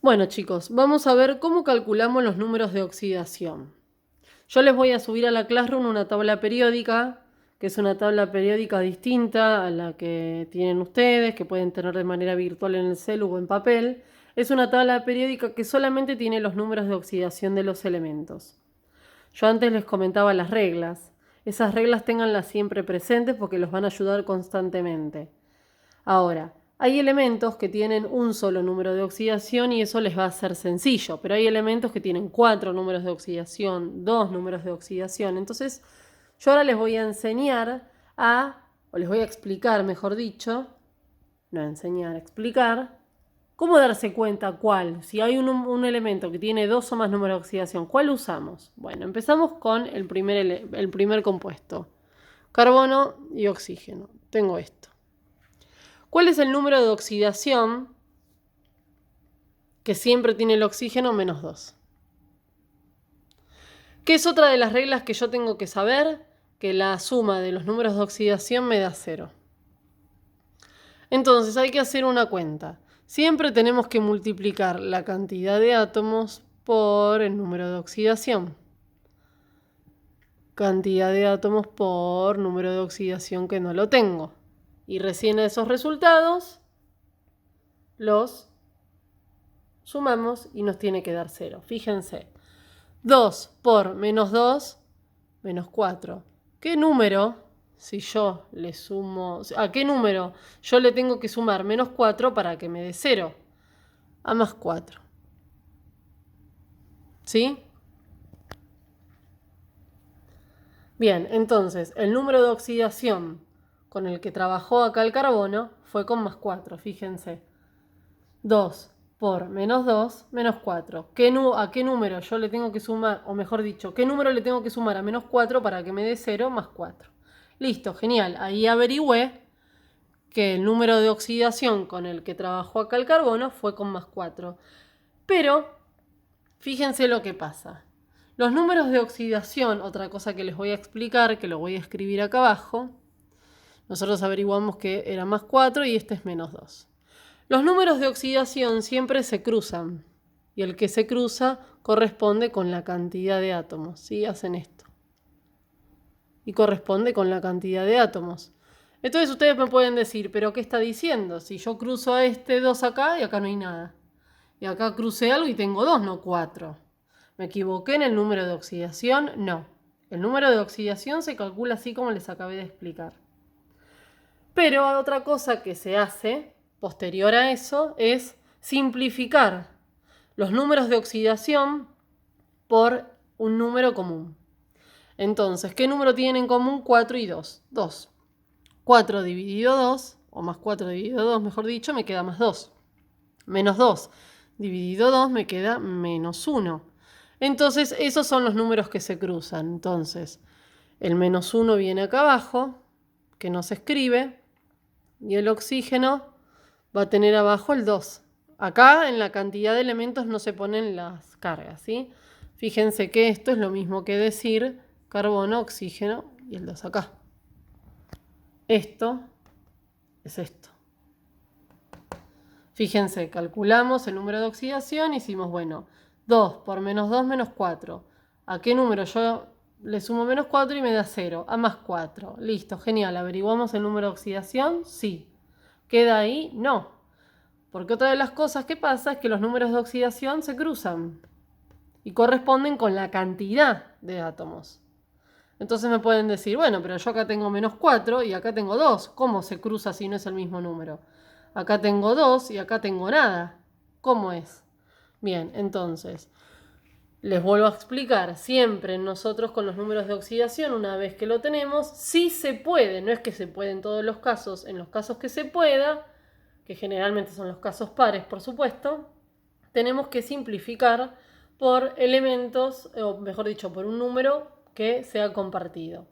Bueno, chicos, vamos a ver cómo calculamos los números de oxidación. Yo les voy a subir a la Classroom una tabla periódica, que es una tabla periódica distinta a la que tienen ustedes, que pueden tener de manera virtual en el celu o en papel. Es una tabla periódica que solamente tiene los números de oxidación de los elementos. Yo antes les comentaba las reglas. Esas reglas ténganlas siempre presentes porque los van a ayudar constantemente. Ahora, hay elementos que tienen un solo número de oxidación y eso les va a ser sencillo, pero hay elementos que tienen 4 números de oxidación, 2 números de oxidación. Entonces, yo ahora les voy a enseñar o les voy a explicar, mejor dicho, no enseñar, explicar, cómo darse cuenta cuál. Si hay un elemento que tiene 2 o más números de oxidación, ¿cuál usamos? Bueno, empezamos con el primer compuesto, carbono y oxígeno. Tengo esto. ¿Cuál es el número de oxidación que siempre tiene el oxígeno? Menos 2. ¿Qué es otra de las reglas que yo tengo que saber? Que la suma de los números de oxidación me da 0. Entonces hay que hacer una cuenta. Siempre tenemos que multiplicar la cantidad de átomos por el número de oxidación. Cantidad de átomos por número de oxidación que no lo tengo. Y recién a esos resultados los sumamos y nos tiene que dar 0. Fíjense. 2 por menos 2, menos 4. ¿Qué número, si yo le sumo, a qué número yo le tengo que sumar menos 4 para que me dé 0? A más 4. ¿Sí? Bien, entonces el número de oxidación con el que trabajó acá el carbono fue con más 4, fíjense. 2 por menos 2, menos 4. ¿A qué número yo le tengo que sumar, o mejor dicho, qué número le tengo que sumar a menos 4 para que me dé 0 más 4? Listo, genial. Ahí averigüé que el número de oxidación con el que trabajó acá el carbono fue con más 4. Pero, fíjense lo que pasa. Los números de oxidación, otra cosa que les voy a explicar, que lo voy a escribir acá abajo, nosotros averiguamos que era más 4 y este es menos 2. Los números de oxidación siempre se cruzan y el que se cruza corresponde con la cantidad de átomos. ¿Sí? Hacen esto. Y corresponde con la cantidad de átomos. Entonces ustedes me pueden decir, ¿pero qué está diciendo? Si yo cruzo a este 2 acá y acá no hay nada. Y acá crucé algo y tengo 2, no 4. ¿Me equivoqué en el número de oxidación? No. El número de oxidación se calcula así como les acabé de explicar. Pero otra cosa que se hace posterior a eso es simplificar los números de oxidación por un número común. Entonces, ¿qué número tienen en común 4 y 2? 2. 4 dividido 2, o más 4 dividido 2, mejor dicho, me queda más 2. Menos 2 dividido 2 me queda menos 1. Entonces, esos son los números que se cruzan. Entonces, el menos 1 viene acá abajo, que no se escribe, y el oxígeno va a tener abajo el 2. Acá en la cantidad de elementos no se ponen las cargas, ¿sí? Fíjense que esto es lo mismo que decir carbono, oxígeno y el 2 acá. Esto es esto. Fíjense, calculamos el número de oxidación y hicimos, bueno, 2 por menos 2 menos 4. ¿A qué número yo le sumo menos 4 y me da 0? A más 4. Listo, genial. ¿Averiguamos el número de oxidación? Sí. ¿Queda ahí? No. Porque otra de las cosas que pasa es que los números de oxidación se cruzan y corresponden con la cantidad de átomos. Entonces me pueden decir, bueno, pero yo acá tengo menos 4 y acá tengo 2. ¿Cómo se cruza si no es el mismo número? Acá tengo 2 y acá tengo nada. ¿Cómo es? Bien, entonces, les vuelvo a explicar. Siempre nosotros con los números de oxidación, una vez que lo tenemos, sí se puede. No es que se puede en todos los casos. En los casos que se pueda, que generalmente son los casos pares, por supuesto, tenemos que simplificar por elementos, o mejor dicho, por un número que sea compartido.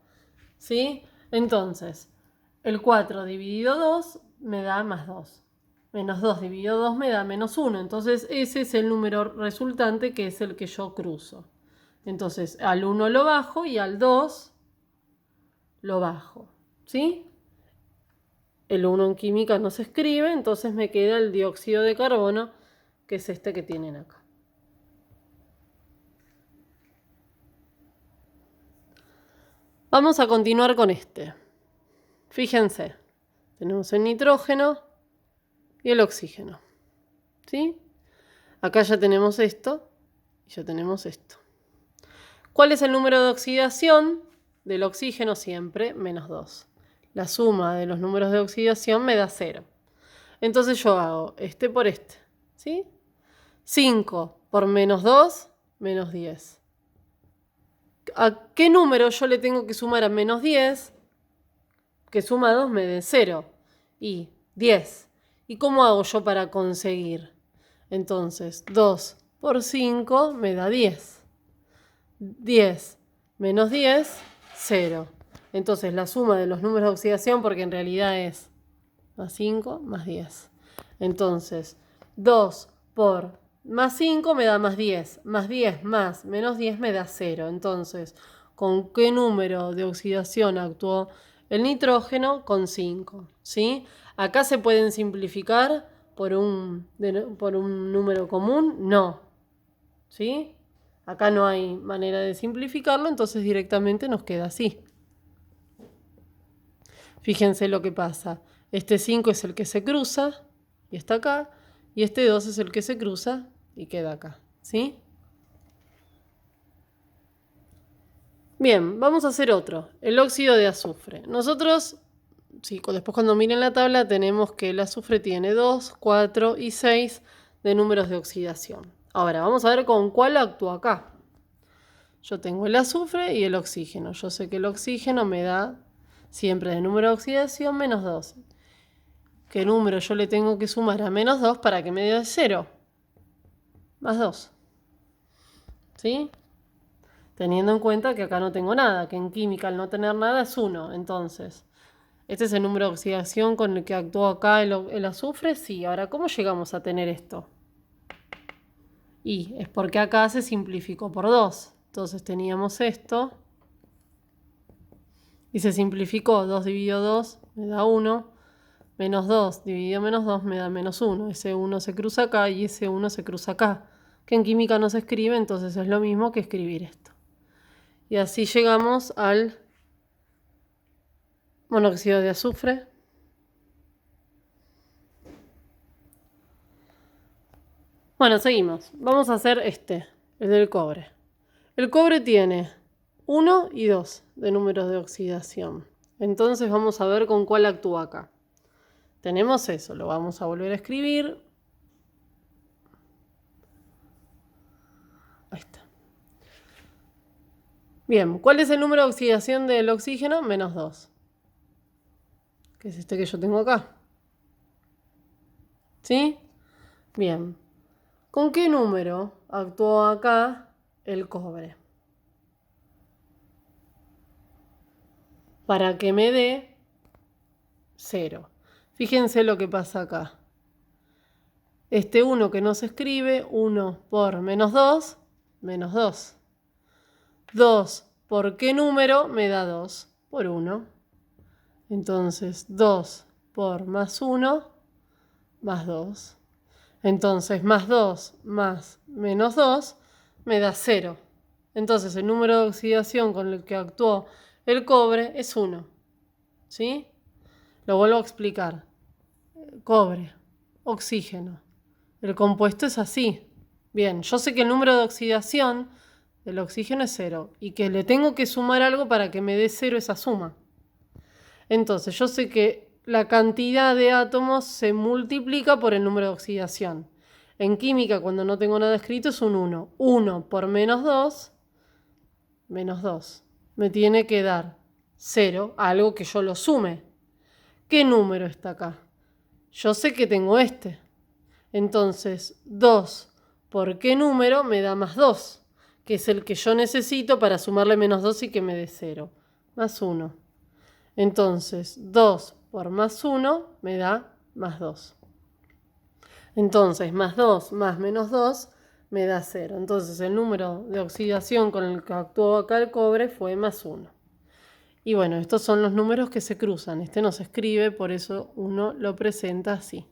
¿Sí? Entonces, el 4 dividido 2 me da más 2. Menos 2 dividido 2 me da menos 1. Entonces, ese es el número resultante que es el que yo cruzo. Entonces, al 1 lo bajo y al 2 lo bajo. ¿Sí? El 1 en química no se escribe, entonces me queda el dióxido de carbono, que es este que tienen acá. Vamos a continuar con este. Fíjense, tenemos el nitrógeno y el oxígeno. ¿Sí? Acá ya tenemos esto y ya tenemos esto. ¿Cuál es el número de oxidación del oxígeno? Siempre menos 2. La suma de los números de oxidación me da 0. Entonces yo hago este por este. ¿Sí? 5 por menos 2, menos 10. ¿A qué número yo le tengo que sumar a menos 10? Que suma 2 me dé 0. Y 10. ¿Y cómo hago yo para conseguir? Entonces, 2 por 5 me da 10. 10 menos 10, 0. Entonces, la suma de los números de oxidación, porque en realidad es más 5 más 10. Entonces, 2 por más 5 me da más 10. Más 10 más menos 10 me da 0. Entonces, ¿con qué número de oxidación actuó el nitrógeno? Con 5. ¿Sí? Acá se pueden simplificar por un número común. No. ¿Sí? Acá no hay manera de simplificarlo, entonces directamente nos queda así. Fíjense lo que pasa. Este 5 es el que se cruza y está acá. Y este 2 es el que se cruza y queda acá. ¿Sí? Bien, vamos a hacer otro. El óxido de azufre. Nosotros, sí, después cuando miren la tabla, tenemos que el azufre tiene 2, 4 y 6 de números de oxidación. Ahora, vamos a ver con cuál actúa acá. Yo tengo el azufre y el oxígeno. Yo sé que el oxígeno me da siempre de número de oxidación menos 2. ¿Qué número yo le tengo que sumar a menos 2 para que me dé 0? Más 2. ¿Sí? Teniendo en cuenta que acá no tengo nada, que en química al no tener nada es 1. Entonces, ¿este es el número de oxidación con el que actuó acá el azufre? Sí. Ahora, ¿cómo llegamos a tener esto? Y es porque acá se simplificó por 2. Entonces teníamos esto. Y se simplificó. 2 dividido 2 me da 1. Menos 2 dividido menos 2 me da menos 1. Ese 1 se cruza acá y ese 1 se cruza acá. Que en química no se escribe, entonces es lo mismo que escribir esto. Y así llegamos al monóxido de azufre. Bueno, seguimos. Vamos a hacer este, el del cobre. El cobre tiene 1 y 2 de números de oxidación. Entonces vamos a ver con cuál actúa acá. Tenemos eso, lo vamos a volver a escribir. Ahí está. Bien, ¿cuál es el número de oxidación del oxígeno? Menos 2. Que es este que yo tengo acá. ¿Sí? Bien. ¿Con qué número actuó acá el cobre? Para que me dé 0. Fíjense lo que pasa acá. Este 1 que no se escribe, 1 por menos 2, menos 2. 2 por qué número me da 2 por 1. Entonces 2 por más 1, más 2. Entonces más 2 más menos 2 me da 0. Entonces el número de oxidación con el que actuó el cobre es 1. ¿Sí? Lo vuelvo a explicar. Cobre, oxígeno. El compuesto es así. Bien, yo sé que el número de oxidación del oxígeno es 0 y que le tengo que sumar algo para que me dé 0 esa suma. Entonces yo sé que la cantidad de átomos se multiplica por el número de oxidación. En química, cuando no tengo nada escrito, es un 1. 1 por menos 2, menos 2. Me tiene que dar 0, algo que yo lo sume. ¿Qué número está acá? Yo sé que tengo este. Entonces, 2 por qué número me da más 2, que es el que yo necesito para sumarle menos 2 y que me dé 0. Más 1. Entonces, 2 por más 1 me da más 2. Entonces, más 2 más menos 2 me da 0. Entonces, el número de oxidación con el que actuó acá el cobre fue más 1. Y bueno, estos son los números que se cruzan. Este no se escribe, por eso uno lo presenta así.